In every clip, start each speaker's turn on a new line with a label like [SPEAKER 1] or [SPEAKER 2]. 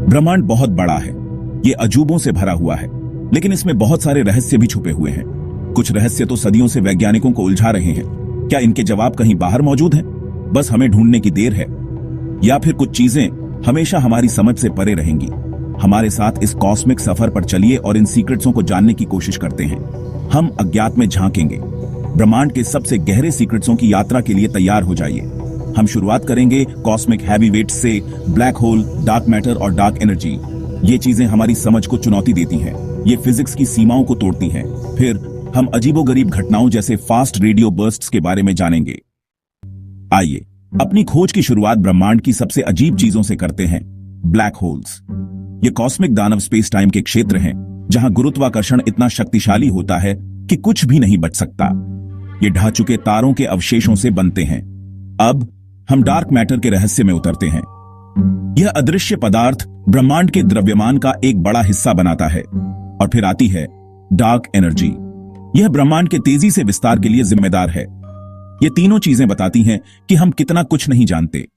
[SPEAKER 1] ब्रह्मांड बहुत बड़ा है, ये अजूबों से भरा हुआ है, लेकिन इसमें बहुत सारे रहस्य भी छुपे हुए हैं। कुछ रहस्य तो सदियों से वैज्ञानिकों को उलझा रहे हैं। क्या इनके जवाब कहीं बाहर मौजूद हैं? बस हमें ढूंढने की देर है, या फिर कुछ चीजें हमेशा हमारी समझ से परे रहेंगी। हमारे साथ इस कॉस्मिक सफर पर चलिए और इन सीक्रेट्सों को जानने की कोशिश करते हैं। हम अज्ञात में झांकेंगे, ब्रह्मांड के सबसे गहरे सीक्रेट्सों की यात्रा के लिए तैयार हो जाइए। हम शुरुआत करेंगे कॉस्मिक हैवीवेट्स से। ब्लैक होल, डार्क मैटर और डार्क एनर्जी, ये चीजें हमारी समझ को चुनौती देती हैं। ये फिजिक्स की सीमाओं को तोड़ती हैं। फिर हम अजीबोगरीब घटनाओं जैसे फास्ट रेडियो बर्स्ट्स के बारे में जानेंगे। आइए अपनी खोज की शुरुआत ब्रह्मांड की सबसे अजीब चीजों से करते हैं, ब्लैक होल्स। ये कॉस्मिक दानव स्पेस टाइम के क्षेत्र हैं जहां गुरुत्वाकर्षण इतना शक्तिशाली होता है कि कुछ भी नहीं बच सकता। ये ढह चुके तारों के अवशेषों से बनते हैं। अब हम डार्क मैटर के रहस्य में उतरते हैं। यह अदृश्य पदार्थ ब्रह्मांड के द्रव्यमान का एक बड़ा हिस्सा बनाता है। और फिर आती है डार्क एनर्जी। यह ब्रह्मांड के तेजी से विस्तार के लिए जिम्मेदार है। ये तीनों चीजें बताती हैं कि हम कितना कुछ नहीं जानते।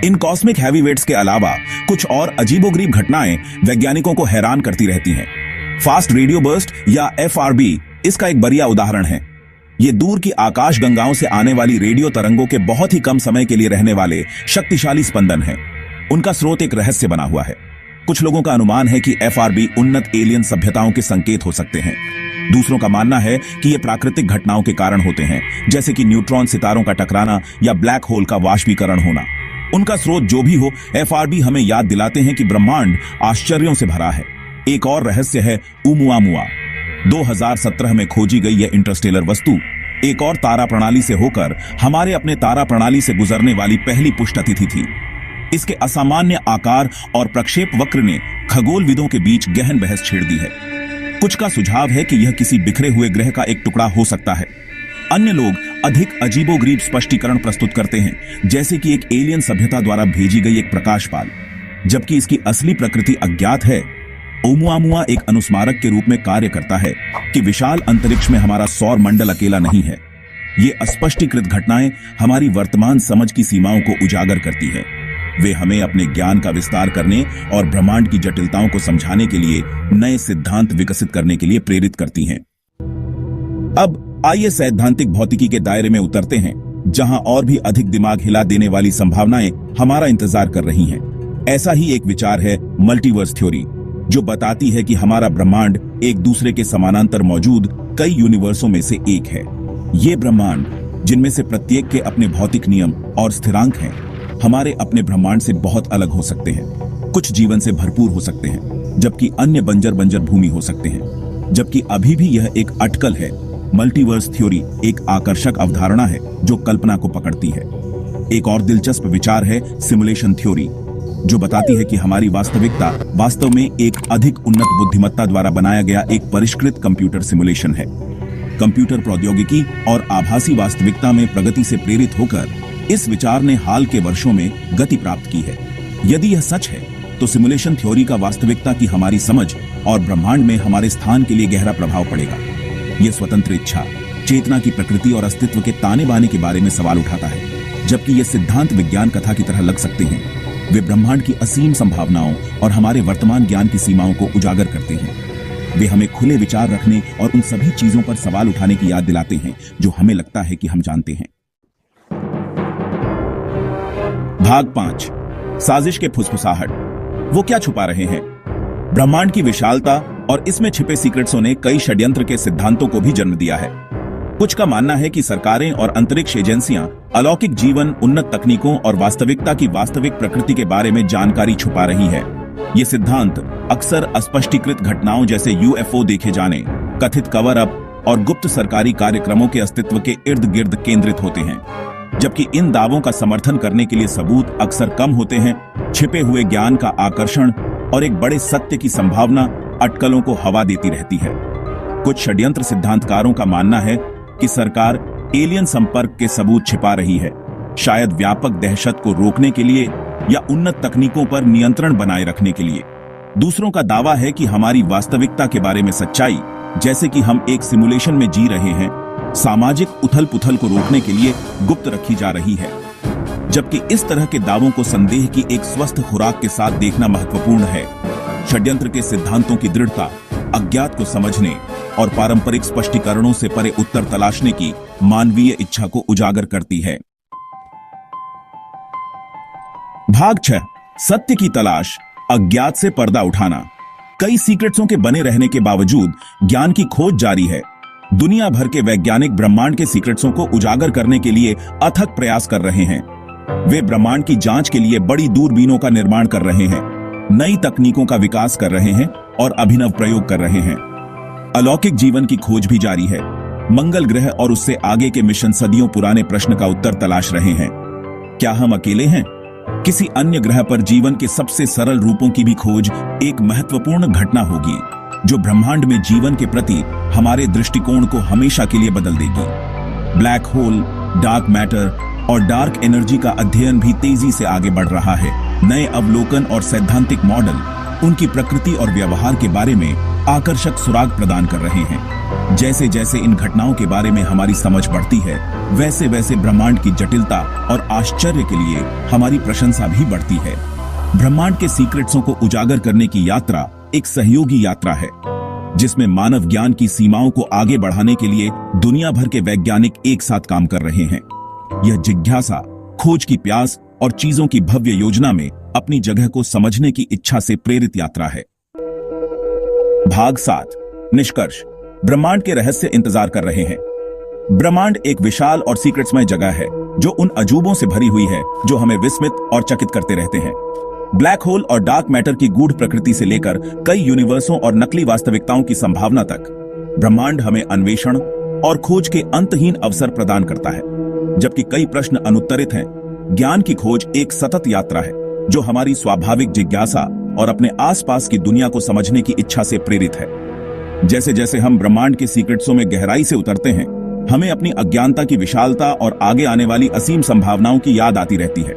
[SPEAKER 1] इन कॉस्मिक हैवीवेट्स के अलावा कुछ और अजीबोगरीब घटनाएं वैज्ञानिकों को हैरान करती रहती हैं। फास्ट रेडियो बर्स्ट या FRB इसका एक बढ़िया उदाहरण है। ये दूर की आकाश गंगाओं से आने वाली रेडियो तरंगों के बहुत ही कम समय के लिए रहने वाले शक्तिशाली स्पंदन हैं। उनका स्रोत एक रहस्य बना हुआ है। कुछ लोगों का अनुमान है कि FRB उन्नत एलियन सभ्यताओं के संकेत हो सकते हैं। दूसरों का मानना है कि ये प्राकृतिक घटनाओं के कारण होते हैं, जैसे कि न्यूट्रॉन सितारों का टकराना या ब्लैक होल का वाष्पीकरण होना। उनका स्रोत जो भी हो, FRB हमें याद दिलाते हैं कि ब्रह्मांड आश्चर्यों से भरा है। एक और रहस्य है ओमुआमुआ। 2017 में खोजी गई यह इंटरस्टेलर वस्तु एक और तारा प्रणाली से होकर हमारे अपने तारा प्रणाली से गुजरने वाली पहली पुष्ट अतिथि थी। इसके असामान्य आकार और प्रक्षेप वक्र ने खगोलविदों के बीच गहन बहस छेड़ दी है। कुछ का सुझाव है कि यह किसी बिखरे हुए ग्रह का एक टुकड़ा हो सकता है। अन्य लोग अधिक अजीबोगरीब स्पष्टीकरण प्रस्तुत करते हैं, जैसे कि एक एलियन सभ्यता द्वारा भेजी गई एक प्रकाशपाल, जबकि इसकी असली प्रकृति अज्ञात है। ओमुआमुआ एक अनुस्मारक के रूप में कार्य करता है कि विशाल अंतरिक्ष में हमारा सौर मंडल अकेला नहीं है। ये अस्पष्टीकृत घटनाएं हमारी वर्तमान समझ की सीमाओं को उजागर करती है। वे हमें अपने ज्ञान का विस्तार करने और ब्रह्मांड की जटिलताओं को समझाने के लिए नए सिद्धांत विकसित करने के लिए प्रेरित करती हैं। अब आइए सैद्धांतिक भौतिकी के दायरे में उतरते हैं, जहां और भी अधिक दिमाग हिला देने वाली संभावनाएं हमारा इंतजार कर रही हैं। ऐसा ही एक विचार है मल्टीवर्स थ्योरी, जो बताती है कि हमारा ब्रह्मांड एक दूसरे के समानांतर मौजूद कई यूनिवर्सों में से एक है। ये ब्रह्मांड, जिनमें से प्रत्येक के अपने भौतिक नियम और स्थिरांक हैं, हमारे अपने ब्रह्मांड से बहुत अलग हो सकते हैं। कुछ जीवन से भरपूर हो सकते हैं, जबकि अन्य बंजर भूमि हो सकते हैं। जबकि अभी भी यह एक अटकल है। मल्टीवर्स थ्योरी एक आकर्षक अवधारणा है जो कल्पना को पकड़ती है। एक और दिलचस्प विचार है सिमुलेशन थ्योरी, जो बताती है कि हमारी वास्तविकता वास्तव में एक अधिक उन्नत बुद्धिमत्ता द्वारा बनाया गया एक परिष्कृत कंप्यूटर सिमुलेशन है। कंप्यूटर प्रौद्योगिकी और आभासी वास्तविकता में प्रगति से प्रेरित होकर इस विचार ने हाल के वर्षों में गति प्राप्त की है। यदि यह सच है, तो सिमुलेशन थ्योरी का वास्तविकता की हमारी समझ और ब्रह्मांड में हमारे स्थान के लिए गहरा प्रभाव पड़ेगा। यह स्वतंत्र इच्छा, चेतना की प्रकृति और अस्तित्व के ताने बाने के बारे में सवाल उठाता है। जबकि ये सिद्धांत विज्ञान कथा की तरह लग सकते हैं, वे ब्रह्मांड की असीम संभावनाओं और हमारे वर्तमान ज्ञान की सीमाओं को उजागर करते हैं। वे हमें खुले विचार रखने और उन सभी चीजों पर सवाल उठाने की याद दिलाते हैं जो हमें लगता है कि हम जानते हैं। भाग 5, साजिश के फुसफुसाहट। वो क्या छुपा रहे हैं? ब्रह्मांड की विशालता और इसमें छिपे सीक्रेट्सों ने कई षड्यंत्र के सिद्धांतों को भी जन्म दिया है। कुछ का मानना है कि सरकारें और अंतरिक्ष एजेंसियां अलौकिक जीवन, उन्नत तकनीकों और वास्तविकता की वास्तविक प्रकृति के बारे में जानकारी छुपा रही है। ये सिद्धांत अक्सर अस्पष्टीकृत घटनाओं जैसे UFO देखे जाने, कथित कवर अप और गुप्त सरकारी कार्यक्रमों के अस्तित्व के इर्द गिर्द केंद्रित होते हैं। जबकि इन दावों का समर्थन करने के लिए सबूत अक्सर कम होते हैं। छिपे हुए ज्ञान का आकर्षण और एक बड़े सत्य की संभावना अटकलों को हवा देती रहती है। कुछ षड्यंत्र सिद्धांतकारों का मानना है कि सरकार एलियन संपर्क के सबूत छिपा रही है, शायद व्यापक दहशत को रोकने के लिए या उन्नत तकनीकों पर नियंत्रण बनाए रखने के लिए। दूसरों का दावा है कि हमारी वास्तविकता के बारे में सच्चाई, जैसे कि हम एक सिमुलेशन में जी रहे हैं, सामाजिक उथल पुथल को रोकने के लिए गुप्त रखी जा रही है। जबकि इस तरह के दावों को संदेह की एक स्वस्थ खुराक के साथ देखना महत्वपूर्ण है। षड्यंत्र के सिद्धांतों की दृढ़ता अज्ञात को समझने और पारंपरिक स्पष्टीकरणों से परे उत्तर तलाशने की मानवीय इच्छा को उजागर करती है। भाग 6, सत्य की तलाश, अज्ञात से पर्दा उठाना। कई सीक्रेट्सों के बने रहने के बावजूद ज्ञान की खोज जारी है। दुनिया भर के वैज्ञानिक ब्रह्मांड के सीक्रेट्सों को उजागर करने के लिए अथक प्रयास कर रहे हैं। वे ब्रह्मांड की जांच के लिए बड़ी दूरबीनों का निर्माण कर रहे हैं, नई तकनीकों का विकास कर रहे हैं और अभिनव प्रयोग कर रहे हैं। अलौकिक जीवन की खोज भी जारी है। मंगल ग्रह और उससे आगे के मिशन सदियों पुराने प्रश्न का उत्तर तलाश रहे हैं। क्या हम अकेले हैं? किसी अन्य ग्रह पर जीवन के सबसे सरल रूपों की भी खोज एक महत्वपूर्ण घटना होगी, जो ब्रह्मांड में जीवन के प्रति हमारे दृष्टिकोण को हमेशा के लिए बदल देगी। ब्लैक होल, डार्क मैटर और डार्क एनर्जी का अध्ययन भी तेजी से आगे बढ़ रहा है। नए अवलोकन और सैद्धांतिक मॉडल उनकी प्रकृति और व्यवहार के बारे में आकर्षक सुराग प्रदान कर रहे हैं। जैसे जैसे इन घटनाओं के बारे में हमारी समझ बढ़ती है, वैसे वैसे ब्रह्मांड की जटिलता और आश्चर्य के लिए हमारी प्रशंसा भी बढ़ती है। ब्रह्मांड के सीक्रेट्सों को उजागर करने की यात्रा एक सहयोगी यात्रा है, जिसमें मानव ज्ञान की सीमाओं को आगे बढ़ाने के लिए दुनिया भर के वैज्ञानिक एक साथ काम कर रहे हैं। यह जिज्ञासा, खोज की प्यास और चीजों की भव्य योजना में अपनी जगह को समझने की इच्छा से प्रेरित यात्रा है। भाग 7, निष्कर्ष, ब्रह्मांड के रहस्य इंतजार कर रहे हैं। ब्रह्मांड एक विशाल और सीक्रेट्समय जगह है, जो उन अजूबों से भरी हुई है जो हमें विस्मित और चकित करते रहते हैं। ब्लैक होल और डार्क मैटर की गूढ़ प्रकृति से लेकर कई यूनिवर्सों और नकली वास्तविकताओं की संभावना तक, ब्रह्मांड हमें अन्वेषण और खोज के अंतहीन अवसर प्रदान करता है। जबकि कई प्रश्न अनुत्तरित हैं, ज्ञान की खोज एक सतत यात्रा है जो हमारी स्वाभाविक जिज्ञासा और अपने आसपास की दुनिया को समझने की इच्छा से प्रेरित है। जैसे जैसे हम ब्रह्मांड के सीक्रेट्सों में गहराई से उतरते हैं, हमें अपनी अज्ञानता की विशालता और आगे आने वाली असीम संभावनाओं की याद आती रहती है।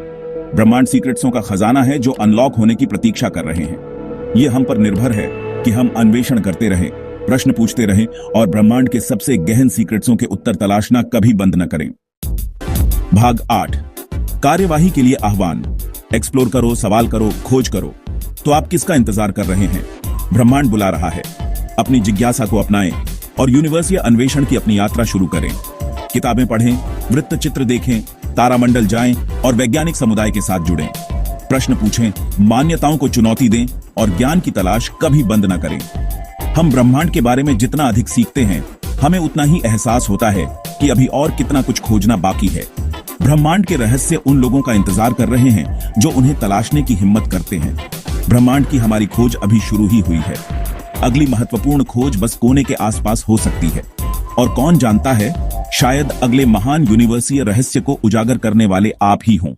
[SPEAKER 1] ब्रह्मांड सीक्रेट्सों का खजाना है जो अनलॉक होने की प्रतीक्षा कर रहे हैं। यह हम पर निर्भर है कि हम अन्वेषण करते रहें, प्रश्न पूछते रहें और ब्रह्मांड के सबसे गहन सीक्रेट्सों के उत्तर तलाशना कभी बंद न करें। भाग 8, कार्यवाही के लिए आह्वान। एक्सप्लोर करो, सवाल करो, खोज करो। तो आप किसका इंतजार कर रहे हैं? ब्रह्मांड बुला रहा है। अपनी जिज्ञासा को अपनाएं और यूनिवर्सीय अन्वेषण की अपनी यात्रा शुरू करें। किताबें पढ़ें, वृत्त चित्र देखें, तारामंडल जाएं और वैज्ञानिक समुदाय के साथ जुड़ें। प्रश्न पूछें, मान्यताओं को चुनौती दें और ज्ञान की तलाश कभी बंद न करें। हम ब्रह्मांड के बारे में जितना अधिक सीखते हैं, हमें उतना ही एहसास होता है कि अभी और कितना कुछ खोजना बाकी है। ब्रह्मांड के रहस्य उन लोगों का इंतजार कर रहे हैं जो उन्हें तलाशने की हिम्मत करते हैं। ब्रह्मांड की हमारी खोज अभी शुरू ही हुई है। अगली महत्वपूर्ण खोज बस कोने के आसपास हो सकती है, और कौन जानता है, शायद अगले महान यूनिवर्सीय रहस्य को उजागर करने वाले आप ही हों।